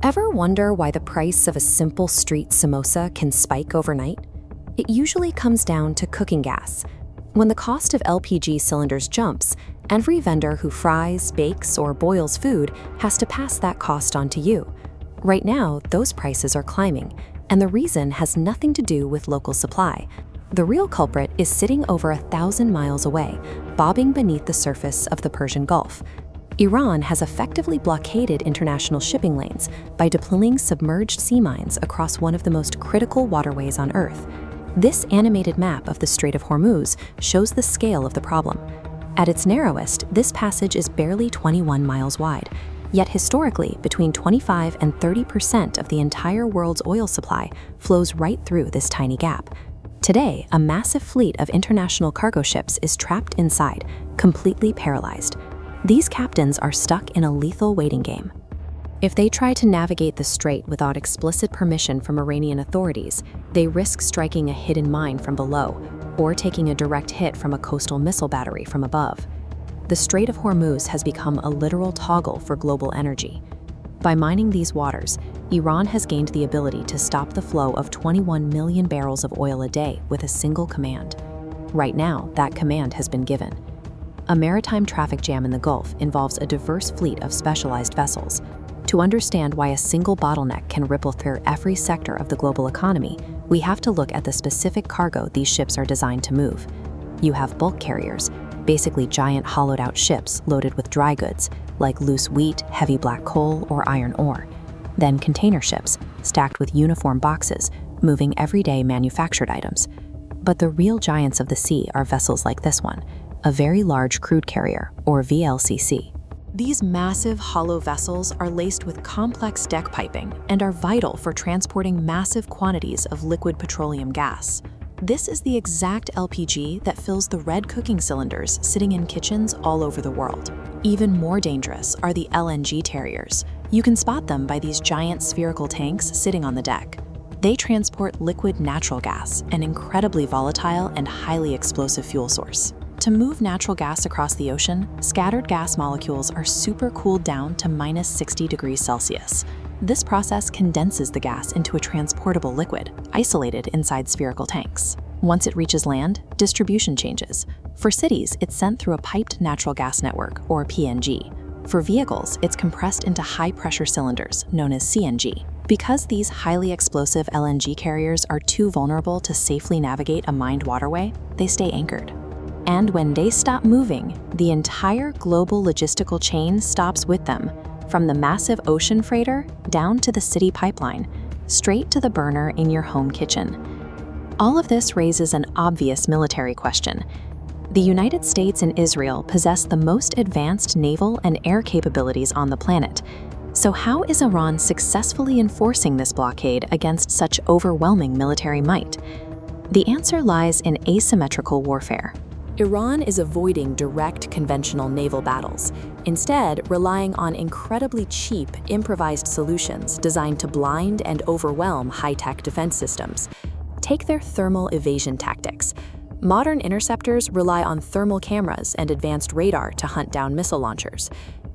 Ever wonder why the price of a simple street samosa can spike overnight? It usually comes down to cooking gas. When the cost of LPG cylinders jumps, every vendor who fries, bakes, or boils food has to pass that cost on to you. Right now, those prices are climbing, and the reason has nothing to do with local supply. The real culprit is sitting over 1,000 miles away, bobbing beneath the surface of the Persian Gulf. Iran has effectively blockaded international shipping lanes by deploying submerged sea mines across one of the most critical waterways on Earth. This animated map of the Strait of Hormuz shows the scale of the problem. At its narrowest, this passage is barely 21 miles wide, yet historically, between 25 and 30% of the entire world's oil supply flows right through this tiny gap. Today, a massive fleet of international cargo ships is trapped inside, completely paralyzed. These captains are stuck in a lethal waiting game. If they try to navigate the strait without explicit permission from Iranian authorities, they risk striking a hidden mine from below or taking a direct hit from a coastal missile battery from above. The Strait of Hormuz has become a literal toggle for global energy. By mining these waters, Iran has gained the ability to stop the flow of 21 million barrels of oil a day with a single command. Right now, that command has been given. A maritime traffic jam in the Gulf involves a diverse fleet of specialized vessels. To understand why a single bottleneck can ripple through every sector of the global economy, we have to look at the specific cargo these ships are designed to move. You have bulk carriers, basically giant hollowed-out ships loaded with dry goods, like loose wheat, heavy black coal, or iron ore. Then container ships, stacked with uniform boxes, moving everyday manufactured items. But the real giants of the sea are vessels like this one, a very large crude carrier, or VLCC. These massive hollow vessels are laced with complex deck piping and are vital for transporting massive quantities of liquid petroleum gas. This is the exact LPG that fills the red cooking cylinders sitting in kitchens all over the world. Even more dangerous are the LNG carriers. You can spot them by these giant spherical tanks sitting on the deck. They transport liquid natural gas, an incredibly volatile and highly explosive fuel source. To move natural gas across the ocean, scattered gas molecules are supercooled down to minus 60 degrees Celsius. This process condenses the gas into a transportable liquid, isolated inside spherical tanks. Once it reaches land, distribution changes. For cities, it's sent through a piped natural gas network, or PNG. For vehicles, it's compressed into high-pressure cylinders, known as CNG. Because these highly explosive LNG carriers are too vulnerable to safely navigate a mined waterway, they stay anchored. And when they stop moving, the entire global logistical chain stops with them, from the massive ocean freighter down to the city pipeline, straight to the burner in your home kitchen. All of this raises an obvious military question. The United States and Israel possess the most advanced naval and air capabilities on the planet. So how is Iran successfully enforcing this blockade against such overwhelming military might? The answer lies in asymmetrical warfare. Iran is avoiding direct conventional naval battles, instead relying on incredibly cheap, improvised solutions designed to blind and overwhelm high-tech defense systems. Take their thermal evasion tactics. Modern interceptors rely on thermal cameras and advanced radar to hunt down missile launchers.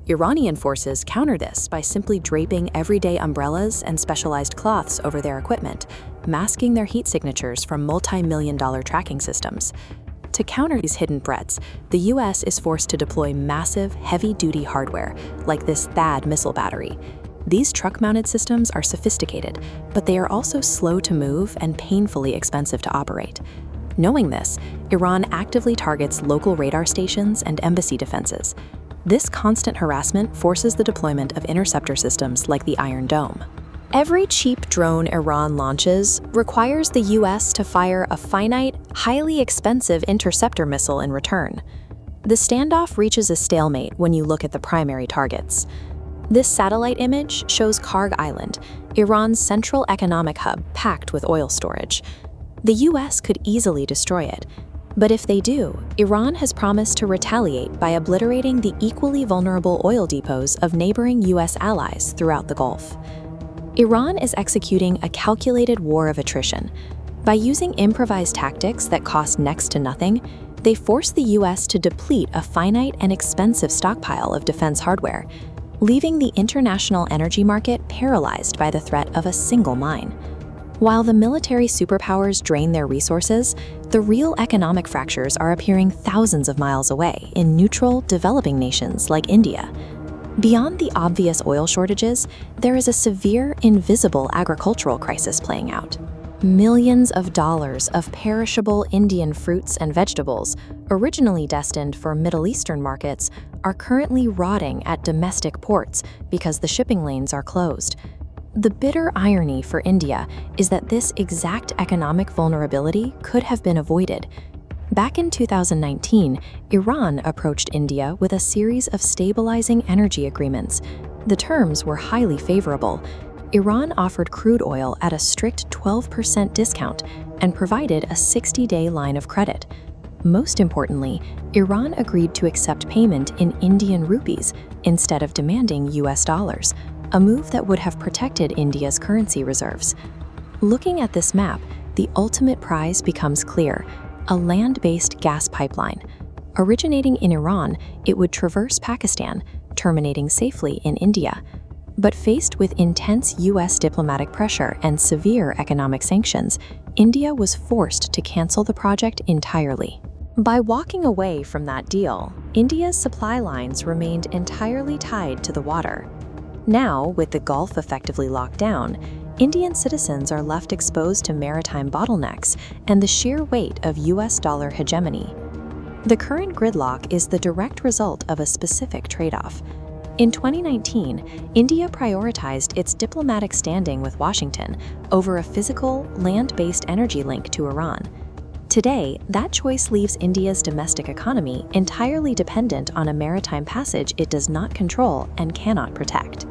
Iranian forces counter this by simply draping everyday umbrellas and specialized cloths over their equipment, masking their heat signatures from multi-million-dollar tracking systems. To counter these hidden threats, the US is forced to deploy massive, heavy-duty hardware, like this THAAD missile battery. These truck-mounted systems are sophisticated, but they are also slow to move and painfully expensive to operate. Knowing this, Iran actively targets local radar stations and embassy defenses. This constant harassment forces the deployment of interceptor systems like the Iron Dome. Every cheap drone Iran launches requires the US to fire a finite, highly expensive interceptor missile in return. The standoff reaches a stalemate when you look at the primary targets. This satellite image shows Karg Island, Iran's central economic hub packed with oil storage. The US could easily destroy it, but if they do, Iran has promised to retaliate by obliterating the equally vulnerable oil depots of neighboring US allies throughout the Gulf. Iran is executing a calculated war of attrition. By using improvised tactics that cost next to nothing, they force the US to deplete a finite and expensive stockpile of defense hardware. leaving the international energy market paralyzed by the threat of a single mine. While the military superpowers drain their resources, the real economic fractures are appearing thousands of miles away in neutral, developing nations like India. Beyond the obvious oil shortages, there is a severe, invisible agricultural crisis playing out. Millions of dollars of perishable Indian fruits and vegetables, originally destined for Middle Eastern markets, are currently rotting at domestic ports because the shipping lanes are closed. The bitter irony for India is that this exact economic vulnerability could have been avoided. Back in 2019, Iran approached India with a series of stabilizing energy agreements. The terms were highly favorable. Iran offered crude oil at a strict 12% discount and provided a 60-day line of credit. Most importantly, Iran agreed to accept payment in Indian rupees instead of demanding US dollars, a move that would have protected India's currency reserves. Looking at this map, the ultimate prize becomes clear: a land-based gas pipeline. Originating in Iran, it would traverse Pakistan, terminating safely in India. But faced with intense US diplomatic pressure and severe economic sanctions, India was forced to cancel the project entirely. By walking away from that deal, India's supply lines remained entirely tied to the water. Now, with the Gulf effectively locked down, Indian citizens are left exposed to maritime bottlenecks and the sheer weight of US dollar hegemony. The current gridlock is the direct result of a specific trade-off. In 2019, India prioritized its diplomatic standing with Washington over a physical, land-based energy link to Iran. Today, that choice leaves India's domestic economy entirely dependent on a maritime passage it does not control and cannot protect.